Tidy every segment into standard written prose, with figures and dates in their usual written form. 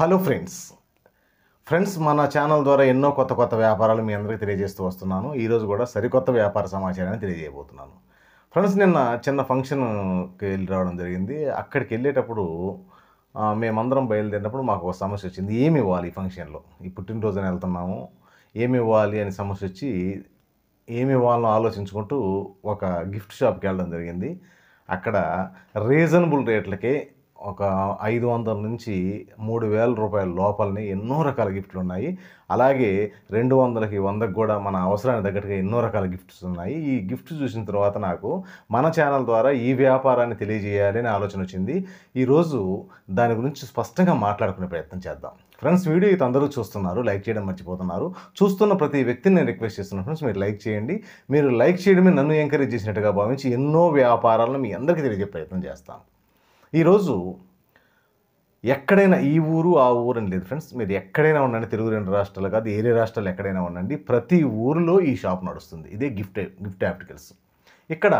Hello friends మన channel ద్వారా ఎన్నో కొత్త వ్యాపారాలు మీ అందరికీ తెలియజేస్తూ వస్తున్నాను. ఈరోజు కూడా సరికొత్త వ్యాపార సమాచారాన్ని తెలియజేయబోతున్నాను. ఫ్రెండ్స్, నిన్న చిన్న ఫంక్షన్కి వెళ్ళి రావడం జరిగింది. అక్కడికి వెళ్ళేటప్పుడు మేమందరం బయలుదేరినప్పుడు మాకు ఒక సమస్య వచ్చింది. ఏమి ఇవ్వాలి ఈ ఫంక్షన్లో, ఈ పుట్టినరోజున వెళ్తున్నాము, ఏమి ఇవ్వాలి అని సమస్య వచ్చి ఏమి ఇవ్వాలో ఆలోచించుకుంటూ ఒక గిఫ్ట్ షాప్కి వెళ్ళడం జరిగింది. అక్కడ రీజనబుల్ రేట్లకే ఒక 500 నుంచి 3000 రూపాయల లోపలనే ఎన్నో రకాల గిఫ్ట్లు ఉన్నాయి. అలాగే 200కి 100కి కూడా మన అవసరానికి తగ్గట్టుగా ఎన్నో రకాల గిఫ్ట్స్ ఉన్నాయి. ఈ గిఫ్ట్ చూసిన తర్వాత నాకు మన ఛానల్ ద్వారా ఈ వ్యాపారాన్ని తెలియజేయాలి అనే ఆలోచన వచ్చింది. ఈరోజు దాని గురించి స్పష్టంగా మాట్లాడుకునే ప్రయత్నం చేద్దాం. ఫ్రెండ్స్, వీడియో అయితే అందరూ చూస్తున్నారు, లైక్ చేయడం మర్చిపోతున్నారు. చూస్తున్న ప్రతి వ్యక్తిని నేను రిక్వెస్ట్ చేస్తున్నాను, ఫ్రెండ్స్ మీరు లైక్ చేయండి. మీరు లైక్ చేయడమే నన్ను ఎంకరేజ్ చేసినట్టుగా భావించి ఎన్నో వ్యాపారాలను మీ అందరికీ తెలియజేసే ప్రయత్నం చేస్తాను. ఈరోజు ఎక్కడైనా ఈ ఊరు ఆ ఊరు అని లేదు ఫ్రెండ్స్, మీరు ఎక్కడైనా ఉండండి, తెలుగు 2 రాష్ట్రాలు కాదు, ఏరే రాష్ట్రాలు ఎక్కడైనా ఉండండి, ప్రతి ఊరిలో ఈ షాప్ నడుస్తుంది. ఇదే గిఫ్ట్ ఆప్టికల్స్. ఇక్కడ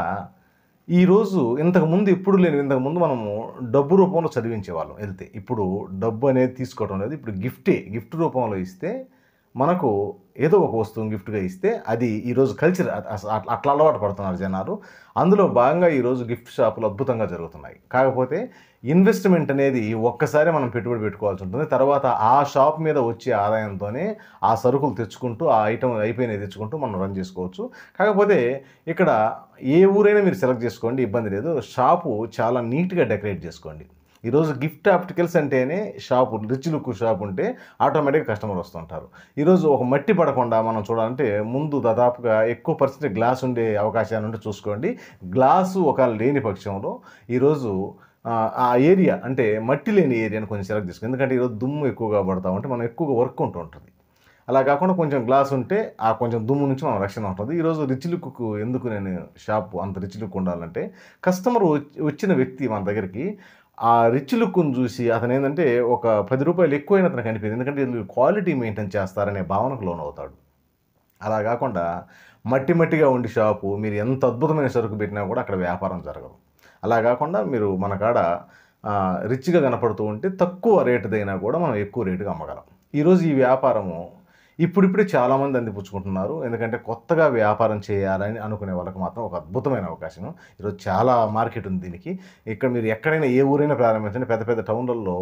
ఈరోజు ఇంతకుముందు ఎప్పుడు లేని, ఇంతకుముందు మనము డబ్బు రూపంలో చదివించేవాళ్ళం వెళ్తే. ఇప్పుడు డబ్బు అనేది తీసుకోవడం లేదు, ఇప్పుడు గిఫ్ట్ రూపంలో ఇస్తే మనకు ఏదో ఒక వస్తువుని గిఫ్ట్గా ఇస్తే అది ఈరోజు కల్చర్, అట్లా అలవాటు పడుతున్నారు జనాలు. అందులో భాగంగా ఈరోజు గిఫ్ట్ షాపులు అద్భుతంగా జరుగుతున్నాయి. కాకపోతే ఇన్వెస్ట్మెంట్ అనేది ఒక్కసారి మనం పెట్టుబడి పెట్టుకోవాల్సి ఉంటుంది. తర్వాత ఆ షాప్ మీద వచ్చే ఆదాయంతోనే ఆ సరుకులు తెచ్చుకుంటూ, ఆ ఐటమ్ అయిపోయినవి తెచ్చుకుంటూ మనం రన్ చేసుకోవచ్చు. కాకపోతే ఇక్కడ ఏ ఊరైనా మీరు సెలెక్ట్ చేసుకోండి, ఇబ్బంది లేదు. షాపు చాలా నీట్గా డెకరేట్ చేసుకోండి. ఈరోజు గిఫ్ట్ ఆప్టికల్స్ అంటేనే షాపు, రిచ్ లుక్ షాప్ ఉంటే ఆటోమేటిక్గా కస్టమర్ వస్తుంటారు. ఈరోజు ఒక మట్టి పడకుండా మనం చూడాలంటే ముందు దాదాపుగా ఎక్కువ పర్సెంట్ గ్లాస్ ఉండే అవకాశాలు ఉంటే చూసుకోండి. గ్లాసు ఒకవేళ లేని పక్షంలో ఈరోజు ఆ ఏరియా అంటే మట్టి లేని ఏరియాని కొంచెం సెలెక్ట్ చేసుకోండి. ఎందుకంటే ఈరోజు దుమ్ము ఎక్కువగా పడతా ఉంటే మనం ఎక్కువగా వర్క్ ఉంటుంది. అలా కాకుండా కొంచెం గ్లాస్ ఉంటే ఆ కొంచెం దుమ్ము నుంచి మనం రక్షణ ఉంటుంది. ఈరోజు రిచ్ లుక్కు ఎందుకు నేను షాపు అంత రిచ్ లుక్ ఉండాలంటే, కస్టమర్ వచ్చిన వ్యక్తి మన దగ్గరికి ఆ రిచ్ లుక్ను చూసి అతను ఏంటంటే ఒక 10 రూపాయలు ఎక్కువైనా అతనికి అనిపించింది. ఎందుకంటే వీళ్ళు క్వాలిటీ మెయింటైన్ చేస్తారనే భావనకు లోనవుతాడు. అలా కాకుండా మట్టిగా ఉండి షాపు మీరు ఎంత అద్భుతమైన సరుకు పెట్టినా కూడా అక్కడ వ్యాపారం జరగదు. అలా కాకుండా మీరు మన కాడ రిచ్గా కనపడుతూ ఉంటే తక్కువ రేటుదైనా కూడా మనం ఎక్కువ రేటుగా అమ్మగలం. ఈరోజు ఈ వ్యాపారము ఇప్పుడిప్పుడే చాలామంది అందిపుచ్చుకుంటున్నారు. ఎందుకంటే కొత్తగా వ్యాపారం చేయాలని అనుకునే వాళ్ళకి మాత్రం ఒక అద్భుతమైన అవకాశం. ఈరోజు చాలా మార్కెట్ ఉంది దీనికి. ఇక్కడ మీరు ఎక్కడైనా ఏ ఊరైనా ప్రారంభించండి. పెద్ద టౌన్లలో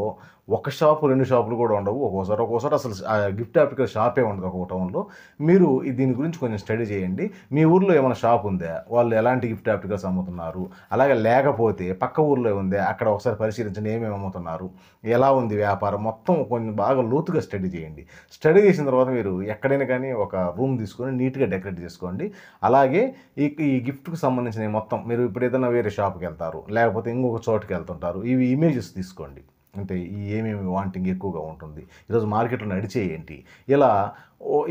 ఒక షాపు 2 షాపులు కూడా ఉండవు. ఒక్కోసారి అసలు గిఫ్ట్ ఆప్టికల్ షాపే ఉండదు ఒక టౌన్లో. మీరు దీని గురించి కొంచెం స్టడీ చేయండి. మీ ఊర్లో ఏమైనా షాప్ ఉందా, వాళ్ళు ఎలాంటి గిఫ్ట్ ఆప్టికల్స్ అమ్ముతున్నారు, అలాగే లేకపోతే పక్క ఊర్లో ఉందా, అక్కడ ఒకసారి పరిశీలించండి ఏమేమి అమ్ముతున్నారు, ఎలా ఉంది వ్యాపారం, మొత్తం కొంచెం బాగా లోతుగా స్టడీ చేయండి. స్టడీ చేసిన తర్వాత మీరు ఎక్కడైనా కానీ ఒక రూమ్ తీసుకొని నీట్గా డెకరేట్ చేసుకోండి. అలాగే ఈ గిఫ్ట్కి సంబంధించిన మొత్తం మీరు ఇప్పుడు ఏదైనా వేరే షాప్కి వెళ్తారు, లేకపోతే ఇంకొక చోటుకి వెళ్తుంటారు, ఇవి ఇమేజెస్ తీసుకోండి. అంటే ఈ ఏమేమి వాంటింగ్ ఎక్కువగా ఉంటుంది, ఈరోజు మార్కెట్లో నడిచే ఏంటి, ఇలా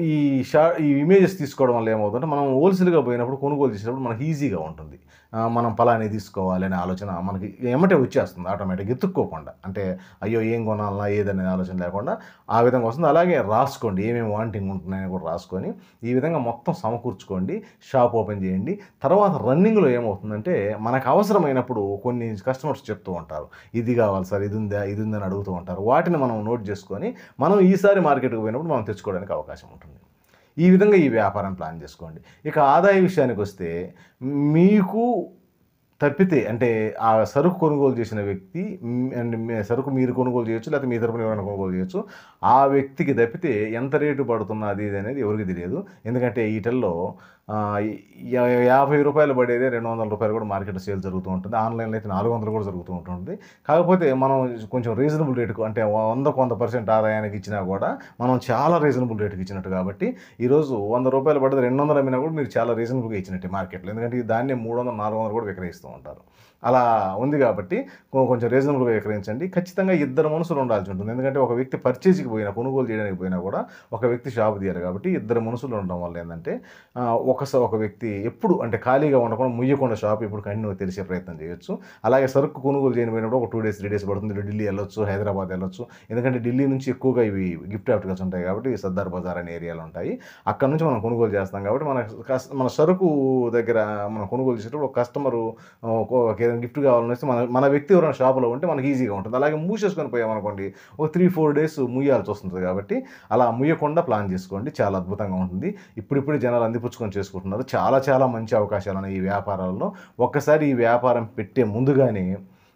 ఈ ఇమేజెస్ తీసుకోవడం వల్ల ఏమవుతుందంటే మనం హోల్సేల్గా పోయినప్పుడు కొనుగోలు చేసినప్పుడు మనకి ఈజీగా ఉంటుంది. మనం పలానే తీసుకోవాలి అనే ఆలోచన మనకి ఎమ్మటే వచ్చేస్తుంది ఆటోమేటిక్గా, ఎత్తుక్కోకుండా. అంటే అయ్యో ఏం కొనాలన్నా ఏదనే ఆలోచన లేకుండా ఆ విధంగా వస్తుంది. అలాగే రాసుకోండి, ఏమేమి వాంటింగ్ ఉంటున్నాయని కూడా రాసుకొని ఈ విధంగా మొత్తం సమకూర్చుకోండి. షాప్ ఓపెన్ చేయండి. తర్వాత రన్నింగ్లో ఏమవుతుందంటే మనకు అవసరమైనప్పుడు కొన్ని కస్టమర్స్ చెప్తూ ఉంటారు, ఇది కావాలి సార్, ఇది ఉందని అడుగుతూ ఉంటారు. వాటిని మనం నోట్ చేసుకొని మనం ఈసారి మార్కెట్కి పోయినప్పుడు మనం తెచ్చుకోవడానికి అవకాశం ఉంటుంది. ఈ విధంగా ఈ వ్యాపారం ప్లాన్ చేసుకోండి. ఇక ఆదాయ విషయానికి వస్తే, మీకు తప్పితే అంటే ఆ సరుకు కొనుగోలు చేసిన వ్యక్తి అండ్ సరుకు మీరు కొనుగోలు చేయొచ్చు, లేకపోతే మీ తరపున ఎవరైనా కొనుగోలు చేయొచ్చు. ఆ వ్యక్తికి తప్పితే ఎంత రేటు పడుతున్నది ఇది అనేది ఎవరికి తెలియదు. ఎందుకంటే ఈటల్లో 50 రూపాయలు పడేదే 200 రూపాయలు కూడా మార్కెట్లో సేల్ జరుగుతూ ఉంటుంది. ఆన్లైన్లో అయితే 400 కూడా జరుగుతూ ఉంటుంది. కాకపోతే మనం కొంచెం రీజనబుల్ రేటుకు, అంటే 100% ఆదాయానికి ఇచ్చినా కూడా మనం చాలా రీజనబుల్ రేటుకి ఇచ్చినట్టు. కాబట్టి ఈరోజు 100 రూపాయలు పడితే 200 అమ్మినా కూడా మీరు చాలా రీజనబుల్గా ఇచ్చినట్టే మార్కెట్లో. ఎందుకంటే దాన్ని 300, 400 కూడా విక్రయిస్తూ ఉంటారు. అలా ఉంది కాబట్టి కొంచెం రీజనబుల్గా విక్రయించండి. ఖచ్చితంగా ఇద్దరు మనుషులు ఉండాల్సి ఉంటుంది. ఎందుకంటే ఒక వ్యక్తి పర్చేజ్కి పోయినా, కొనుగోలు చేయడానికి పోయినా కూడా ఒక వ్యక్తి షాపు తీయాలి. కాబట్టి ఇద్దరు మనుషులు ఉండడం వల్ల ఏంటంటే ఒక ఒక వ్యక్తి ఎప్పుడు అంటే ఖాళీగా ఉండకుండా ముయ్యకుండా షాప్ ఇప్పుడు కంటిన్యూ తెరిచే ప్రయత్నం చేయొచ్చు. అలాగే సరుకు కొనుగోలు చేయకపోయినప్పుడు ఒక 2 డేస్ 3 డేస్ పడుతుంది. ఢిల్లీ వెళ్ళొచ్చు, హైదరాబాద్ వెళ్ళొచ్చు. ఎందుకంటే ఢిల్లీ నుంచి ఎక్కువగా ఇవి గిఫ్ట్ ఆర్టికల్స్ ఉంటాయి కాబట్టి సర్దార్ బజార్ అనే ఏరియాలో ఉంటాయి. అక్కడ నుంచి మనం కొనుగోలు చేస్తాం కాబట్టి మన సరుకు దగ్గర మనం కొనుగోలు చేసేటప్పుడు ఒక కస్టమరు ఏదైనా గిఫ్ట్ కావాలని వస్తే మన వ్యక్తి ఎవరైనా షాపులో ఉంటే మనకి ఈజీగా ఉంటుంది. అలాగే మూసేసుకొని పోయామనుకోండి ఒక 3-4 డేస్ ముయ్యాల్సి వస్తుంది కాబట్టి అలా ముయ్యకుండా ప్లాన్ చేసుకోండి. చాలా అద్భుతంగా ఉంటుంది. ఇప్పుడిప్పుడే జనాలు అందిపుచ్చుకొని చేసుకుంటున్నారు. చాలా చాలా మంచి అవకాశాలు ఉన్నాయి ఈ వ్యాపారాల్లో. ఒక్కసారి ఈ వ్యాపారం పెట్టే ముందుగానే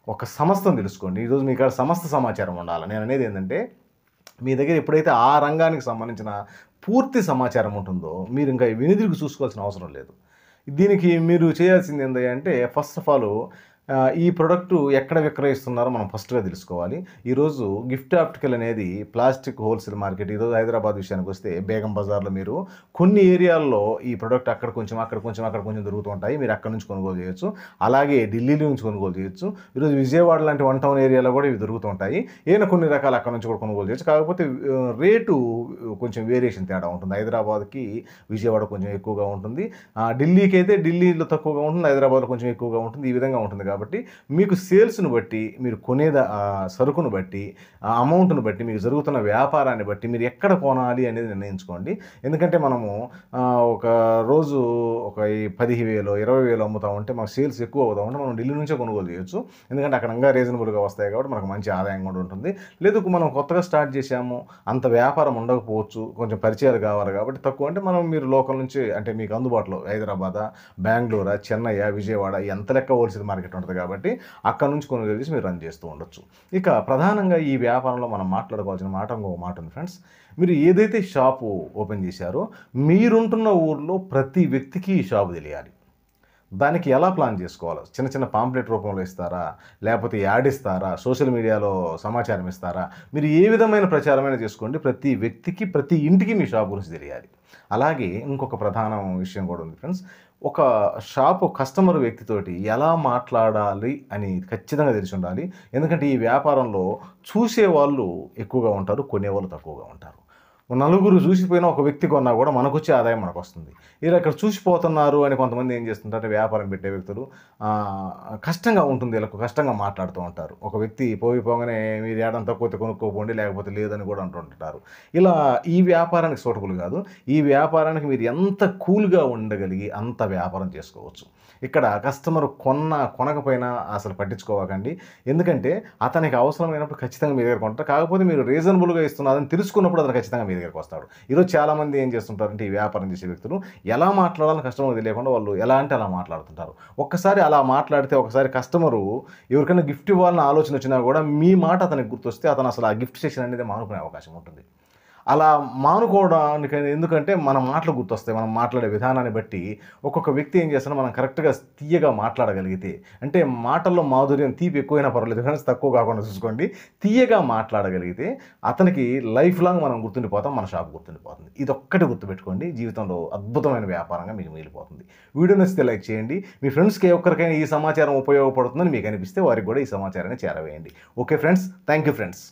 ఒక సంస్థను తెలుసుకోండి. ఈరోజు మీ కాడ సమస్త సమాచారం ఉండాలి. నేను అనేది ఏంటంటే మీ దగ్గర ఎప్పుడైతే ఆ రంగానికి సంబంధించిన పూర్తి సమాచారం ఉంటుందో మీరు ఇంకా వెనుదిరిగి చూసుకోవాల్సిన అవసరం లేదు. దీనికి మీరు చేయాల్సింది ఏంటి అంటే ఫస్ట్ ఆఫ్ ఆల్ ఈ ప్రొడక్టు ఎక్కడ విక్రయిస్తున్నారో మనం ఫస్ట్‌గా తెలుసుకోవాలి. ఈరోజు గిఫ్ట్ ఆప్టికల్ అనేది ప్లాస్టిక్ హోల్సేల్ మార్కెట్. ఈరోజు హైదరాబాద్ విషయానికి వస్తే బేగం బజార్‌లో మీరు కొన్ని ఏరియాల్లో ఈ ప్రొడక్ట్ అక్కడ కొంచెం, అక్కడ కొంచెం దొరుకుతూ ఉంటాయి. మీరు అక్కడి నుంచి కొనుగోలు చేయొచ్చు. అలాగే ఢిల్లీలో నుంచి కొనుగోలు చేయొచ్చు. ఈరోజు విజయవాడ లాంటి 1 టౌన్ ఏరియాలో కూడా ఇవి దొరుకుతూ ఉంటాయి. ఏమైనా కొన్ని రకాలు అక్కడి నుంచి కూడా కొనుగోలు చేయొచ్చు. కాకపోతే రేటు కొంచెం వేరియేషన్ తేడా ఉంటుంది. హైదరాబాద్‌కి విజయవాడ కొంచెం ఎక్కువగా ఉంటుంది. ఢిల్లీకి అయితే ఢిల్లీలో తక్కువగా ఉంటుంది. హైదరాబాద్‌లో కొంచెం ఎక్కువగా ఉంటుంది. ఈ విధంగా ఉంటుంది కాబట్టి మీకు సేల్స్‌ను బట్టి, మీరు సరుకును బట్టి, ఆ అమౌంట్‌ను బట్టి, మీకు జరుగుతున్న వ్యాపారాన్ని బట్టి మీరు ఎక్కడ కొనాలి అనేది నిర్ణయించుకోండి. ఎందుకంటే మనము ఒక రోజు ఒక 10,000, 20,000 అమ్ముతా ఉంటే మాకు సేల్స్ ఎక్కువ అవుతా ఉంటే మనం ఢిల్లీ నుంచే కొనుగోలు చేయొచ్చు. ఎందుకంటే అక్కడ ఇంకా రీజనబుల్‌గా వస్తాయి కాబట్టి మనకు మంచి ఆదాయం కూడా ఉంటుంది. లేదు మనం కొత్తగా స్టార్ట్ చేసాము, అంత వ్యాపారం ఉండకపోవచ్చు, కొంచెం పరిచయాలు కావాలి కాబట్టి తక్కువ అంటే మీరు లోకల్ నుంచి అంటే మీకు అందుబాటులో హైదరాబాదా, బెంగుళూరా, చెన్నయ్య, విజయవాడ ఎంత లెక్క హోల్సేల్ మార్కెట్ ఉంటుంది కాబట్టి అక్కడ నుంచి కొనుగోలు చేసి మీరు రన్ చేస్తూ ఉండొచ్చు. ఇక ప్రధానంగా ఈ వ్యాపారంలో మనం మాట్లాడుకోవాల్సిన ఇంకో మాట ఉంది ఫ్రెండ్స్. మీరు ఏదైతే షాపు ఓపెన్ చేశారో మీరుంటున్న ఊర్లో ప్రతి వ్యక్తికి ఈ షాపు తెలియాలి. దానికి ఎలా ప్లాన్ చేసుకోవాలో చిన్న చిన్న పాంప్లెట్ రూపంలో ఇస్తారా, లేకపోతే యాడ్ ఇస్తారా, సోషల్ మీడియాలో సమాచారం ఇస్తారా, మీరు ఏ విధమైన ప్రచారమైనా చేసుకోండి. ప్రతి వ్యక్తికి ప్రతి ఇంటికి మీ షాప్ గురించి తెలియాలి. అలాగే ఇంకొక ప్రధాన విషయం కూడా ఉంది ఫ్రెండ్స్. ఒక షాపు కస్టమర్ వ్యక్తితోటి ఎలా మాట్లాడాలి అని ఖచ్చితంగా తెలిసి ఉండాలి. ఎందుకంటే ఈ వ్యాపారంలో చూసేవాళ్ళు ఎక్కువగా ఉంటారు, కొనేవాళ్ళు తక్కువగా ఉంటారు. నలుగురు చూసిపోయినా ఒక వ్యక్తి కొన్నా కూడా మనకొచ్చే ఆదాయం మనకొస్తుంది. ఇలా ఇక్కడ చూసిపోతున్నారు అని కొంతమంది ఏం చేస్తుంటారంటే వ్యాపారం పెట్టే వ్యక్తులు కష్టంగా ఉంటుంది, వీళ్ళకు కష్టంగా మాట్లాడుతూ ఉంటారు. ఒక వ్యక్తి పోగానే మీరు ఏడంత తక్కువ కొనుక్కోపోండి లేకపోతే లేదని కూడా అంటుంటారు. ఇలా ఈ వ్యాపారానికి సూటబుల్ కాదు. ఈ వ్యాపారానికి మీరు ఎంత కూల్గా ఉండగలిగి అంత వ్యాపారం చేసుకోవచ్చు. ఇక్కడ కస్టమర్ కొనకపోయినా అసలు పట్టించుకోవకండి. ఎందుకంటే అతనికి అవసరమైనప్పుడు ఖచ్చితంగా మీ దగ్గర కొంటారు. కాకపోతే మీరు రీజనబుల్గా ఇస్తున్నారని తెలుసుకున్నప్పుడు అతను ఖచ్చితంగా మీ దగ్గరికి వస్తాడు. ఈరోజు చాలామంది ఏం చేస్తుంటారంటే ఈ వ్యాపారం చేసే వ్యక్తులు ఎలా మాట్లాడాలని కస్టమర్ తెలియకుండా వాళ్ళు ఎలా అంటే అలా మాట్లాడుతుంటారు. ఒక్కసారి అలా మాట్లాడితే ఒకసారి కస్టమరు ఎవరికైనా గిఫ్ట్ ఇవ్వాలని ఆలోచన వచ్చినా కూడా మీ మాట అతనికి గుర్తొస్తే అతను అసలు ఆ గిఫ్ట్ సెక్షన్ అనేది మానుకునే అవకాశం ఉంటుంది. అలా మానుకోవడానికి ఎందుకంటే మన మాటలు గుర్తొస్తాయి. మనం మాట్లాడే విధానాన్ని బట్టి ఒక్కొక్క వ్యక్తి ఏం చేస్తారో మనం కరెక్ట్గా తీయగా మాట్లాడగలిగితే అంటే మాటల్లో మాధుర్యం తీపి ఎక్కువైనా పర్వాలేదు కానీ తక్కువ కాకుండా చూసుకోండి. తీయగా మాట్లాడగలిగితే అతనికి లైఫ్ లాంగ్ మనం గుర్తుండిపోతాం, మన షాప్ గుర్తుండిపోతుంది. ఇదొక్కటి గుర్తుపెట్టుకోండి. జీవితంలో అద్భుతమైన వ్యాపారంగా మీకు మిగిలిపోతుంది. వీడియో నచ్చితే లైక్ చేయండి. మీ ఫ్రెండ్స్కి ఒక్కరికైనా ఈ సమాచారం ఉపయోగపడుతుందని మీకు అనిపిస్తే వారికి కూడా ఈ సమాచారాన్ని చేరవేయండి. Okay friends, thank you friends.